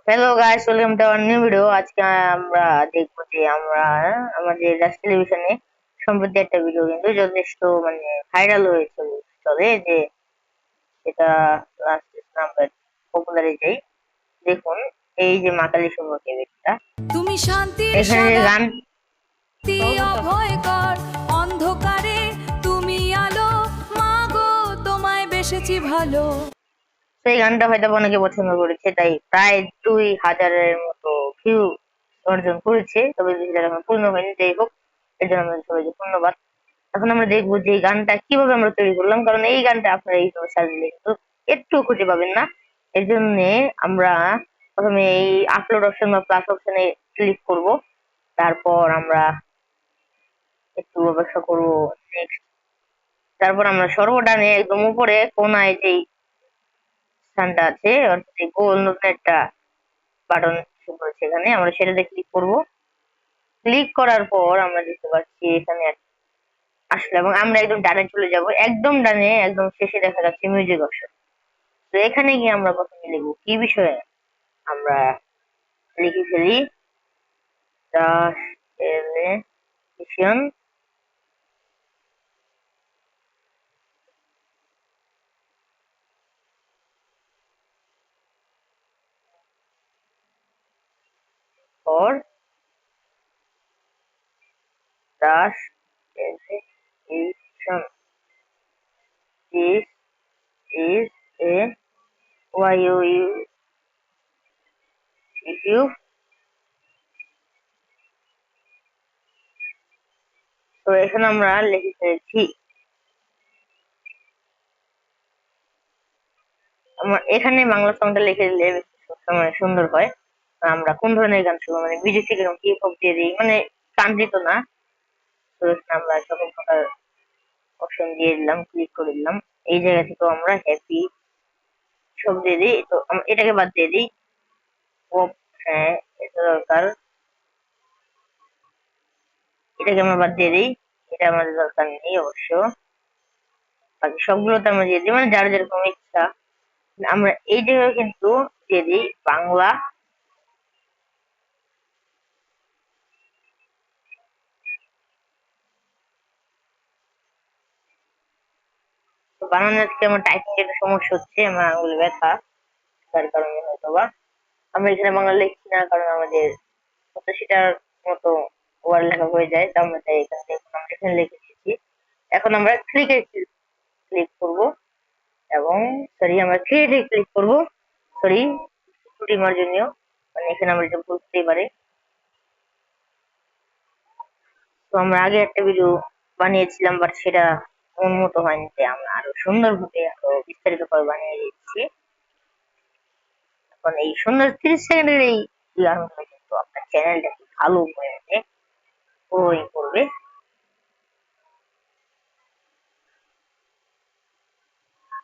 Hello guys, welcome to our new video. আজকে আমরা দেখবো যে আমরা আমাদের রাজ টেলিভিশনে সম্প্রতি একটা ভিডিও কিন্তু যথেষ্ট ভাইরাল হয়েছে চলে যে এটা লাস্ট নাম্বার পপুলার যাই। দেখুন, এই যে মা কালী সম্পর্কে ভিডিওটা, তুমি শান্তির এখানে যে গান শান্তি অভয়কর অন্ধকারে তুমি আলো মাগো তোমায় বেসেছি ভালো। সেই গানটা হয়তো অনেকে পছন্দ করেছে, তাই প্রায় 2,000-এর মতো ভিউ অর্জন করেছে। তবে ভিডিওটা এখন পূর্ণ হয়নি, যাই হোক, এর জন্য আমাদের সবাইকে ধন্যবাদ। এখন আমরা দেখবো যে এই গানটা কিভাবে আমরা তৈরি করলাম, কারণ এই গানটা আপনারা এইভাবে সার্চ দিলে কিন্তু একটু খুঁজে পাবেন না। এর জন্য আমরা প্রথমে এই আপলোড অপশন বা প্লাস অপশনে ক্লিক করব। তারপর আমরা একটু অপেক্ষা করব। নেক্সট, তারপর আমরা সর্বডানে একদম উপরে কোনায় যে স্থানটা আছে, অর্থাৎ এই গোল নতুন একটা বাটন রয়েছে, এখানে আমরা সেটাতে ক্লিক করব। ক্লিক করার পর আমরা দেখতে পাচ্ছি এখানে আসলে, এবং আমরা একদম ডানে চলে যাব। একদম ডানে একদম শেষে দেখা যাচ্ছে মিউজিক অপশন। তো এখানে গিয়ে আমরা প্রথমে লিখবো কি বিষয়ে, আমরা লিখে ফেলি the television for the television. This is a YouTube. তো এখানে আমরা লিখে ফেলেছি। আমরা এখানে বাংলা সংটা লিখে দিলে সুন্দর হয়। আমরা কোন ধরনের গান শুনবো, বিজয় থেকে হিপ হপ দিয়ে দিই, কান্ট্রি তো না। তো এখানে আমরা সকল প্রকার অপশন দিয়ে দিলাম, ক্লিক করে দিলাম। এই জায়গা থেকে আমরা হ্যাপি সব দিয়ে দিই। তো এটাকে বাদ দিয়ে দিই। পপ, হ্যাঁ এটা দরকার, এটাকে আমরা বাদ দিয়ে দিই। এটা আমাদের দরকার নেই অবশ্য। বাকি সবগুলোতে আমরা দিয়ে দিই, যার যেরকম ইচ্ছা। আমরা এই জায়গায় কিন্তু দিয়ে দিই বাংলা। তো বানানোর আজকে আমার টাইপিং এর সমস্যা হচ্ছে, আমার আঙুলে ব্যথা, তার কারণে হয়তো বা আমরা এখানে বাংলা লিখছি না, কারণ আমাদের 85টার মতো ওয়ার্ড লেখা হয়ে যায়। তো আমরা তাই এখান থেকে আমরা এখানে লিখে দিচ্ছি। এখন আমরা ক্লিকে ক্লিক করব, এবং সরি আমরা ক্রিয়েটে ক্লিক করব। সরি, ত্রুটি মার্জনীয়, এখানে আমরা এটা বুঝতেই পারি। তো আমরা আগে একটা ভিডিও বানিয়েছিলাম, বাট সেটা মন মতো হয়নি, তাই আমরা আরো সুন্দরভাবে আরো বিস্তারিত ভাবে বানিয়ে দিচ্ছি। এখন এই সুন্দর 30 সেকেন্ডের এই গানগুলো কিন্তু আপনার চ্যানেলটাকে ভালো করে গ্রোইং করবে।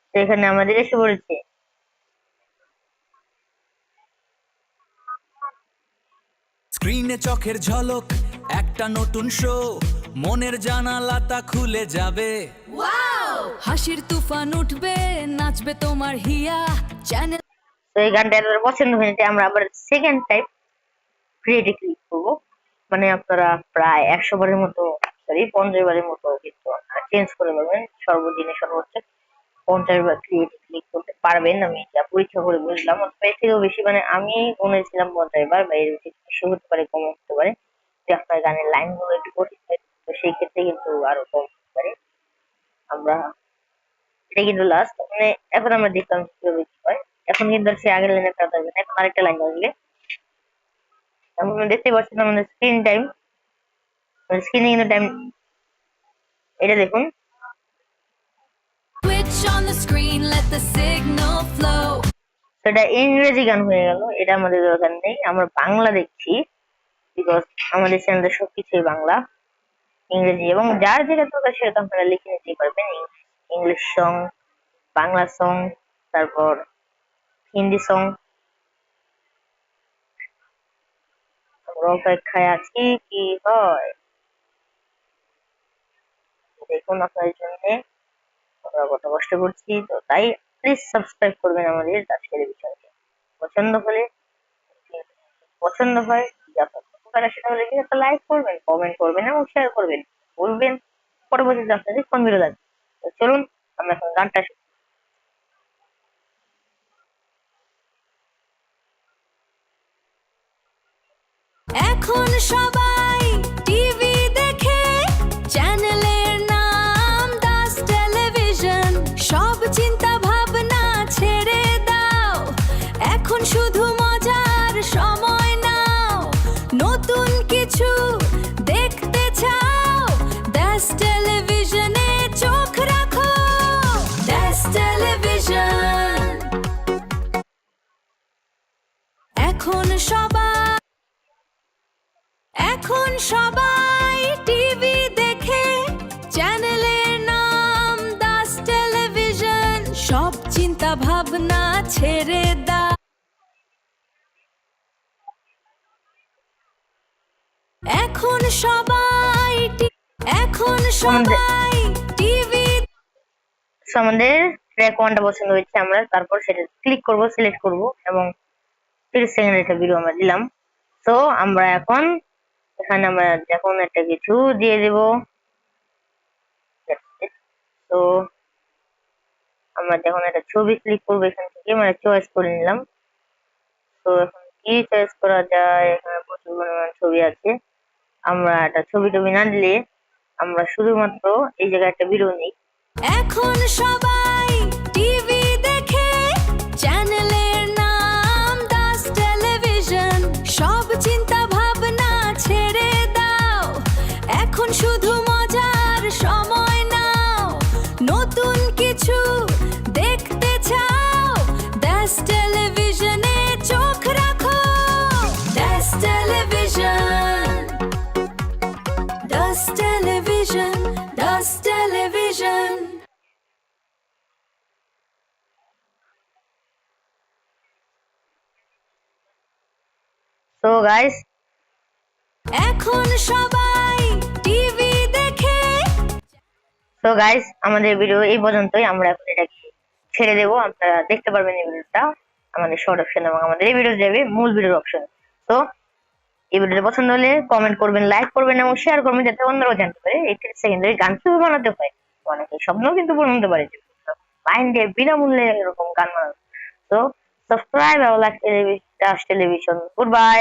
তো এখানে আমাদের এসে পড়েছে। স্ক্রিনে চোখের ঝলক একটা নতুন শো, মনের জানালাটা খুলে যাবে। হাসির তুফান উঠবে, নাচবে তোমার হিয়া চ্যানেল। তো এই গানটা এত পছন্দ হয়েছে, আমরা আবার সেকেন্ড টাইম ক্রিয়েটে ক্লিক করবো। আপনারা প্রায় 100 বারের মতো, সরি 50 বারের মতো কিন্তু চেঞ্জ করে পাবেন। সর্বদিনে সর্বোচ্চ 50 বার ক্রিয়েটে ক্লিক করতে পারবেন। আমি এটা পরীক্ষা করে বুঝলাম। অথবা এর থেকেও বেশি, আমি গুনেছিলাম 50 বার, বা এর বেশি হতে পারে, কম হতে পারে। যদি আপনার গানের লাইন গুলো একটু কঠিন হয়, তো সেই ক্ষেত্রে কিন্তু আরো কম হতে পারে। আমরা এটা কিন্তু লাস্ট, এখন আমরা দেখলাম কিভাবে কি হয়। এখন কিন্তু আর সে আগের লাইনে ফেরত আসবে না, এখন আরেকটা লাইন আসবে। আপনারা দেখতে পাচ্ছেন আমাদের স্ক্রিন টাইম, স্ক্রিনে কিন্তু টাইম, এটা দেখুন। Switch on the screen, let the signal flow. তো এটা ইংরেজি গান হয়ে গেল, এটা আমাদের দরকার নেই। আমরা বাংলা দেখছি, বিকজ আমাদের চ্যানেলে সবকিছুই বাংলা, ইংরেজি, এবং যার যেটা দরকার সেটা তো আপনারা লিখে নিতেই পারবেন। ইংলিশ সং, বাংলা সং, তারপর হিন্দি সং। আমরা অপেক্ষায় আছি কি হয়, দেখুন আপনাদের জন্য আমরা কত কষ্ট করছি। তো তাই প্লিজ সাবস্ক্রাইব করবেন আমাদের দাস টেলিভিশনকে। পছন্দ হলে পছন্দ হয়, যদি আপনার উপকার আসে, তাহলে কি একটা লাইক করবেন, কমেন্ট করবেন এবং শেয়ার করবেন, বলবেন পরবর্তীতে আপনাদের কোন ভিডিও লাগবে। তো চলুন আমরা এখন গানটা শুনি। এখন সবাই টিভি দেখে, চ্যানেলের নাম দাস টেলিভিশন। সব চিন্তা ভাবনা ছেড়ে দাও, এখন শুধু মজার সময় নাও। নতুন কিছু দেখতে চাও, দাস টেলিভিশনে চোখ রাখো। দাস টেলিভিশন। এখন সবাই টিভি দেখে, চ্যানেলের নাম দাস টেলিভিশন। সব চিন্তা ভাবনা ছেড়ে দাও, এখন সবাই টিভি। So, আমাদের ট্র্যাক ওয়ানটা পছন্দ হয়েছে, আমরা তারপর সেটা ক্লিক করব, সিলেক্ট করব এবং 30 সেকেন্ডের একটা ভিডিও আমরা দিলাম। তো আমরা এখন এখানে আমরা এখন একটা কিছু দিয়ে দেব। তো আমরা যখন একটা ছবি ক্লিক করবো এখান থেকে, মানে চয়েস করে নিলাম। তো এখন কি চয়েস করা যায়, এখানে প্রচুর পরিমাণ ছবি আছে। আমরা একটা ছবি টবি না দিলে আমরা শুধুমাত্র এই জায়গায় একটা ভিডিও নিই। এখন সবাই টিভি দেখে, চ্যানেলের নাম দাস টেলিভিশন। সব চিন্তা ভাবনা ছেড়ে দাও, এখন শুধু মজার সময় নাও। নতুন কিছু দেখতে চাও, দাস টেলিভিশনে চোখ রাখো। Das television. Das television. Das television. তো গাইস, এখন সবাই টিভি দেখে। আমাদের ভিডিও এই পর্যন্তই। আমরা এখন এটাকে ছেড়ে দেবো, আপনারা দেখতে পারবেন এই ভিডিওটা আমাদের শর্ট অপশন এবং আমাদের এই ভিডিও যাবে মূল ভিডিওর অপশন। তো এই ভিডিওটা পছন্দ হলে কমেন্ট করবেন, লাইক করবেন এবং শেয়ার করবেন, যাতে অন্যরাও জানতে পারে এই 30 সেকেন্ডের গান কিভাবে বানাতে হয়। অনেকে স্বপ্ন কিন্তু পূরণ হতে পারে, মাইন্ডে বিনামূল্যে এরকম গান বানানো। তো সাবস্ক্রাইব আর লাইক টেলিভিশন। Good bye.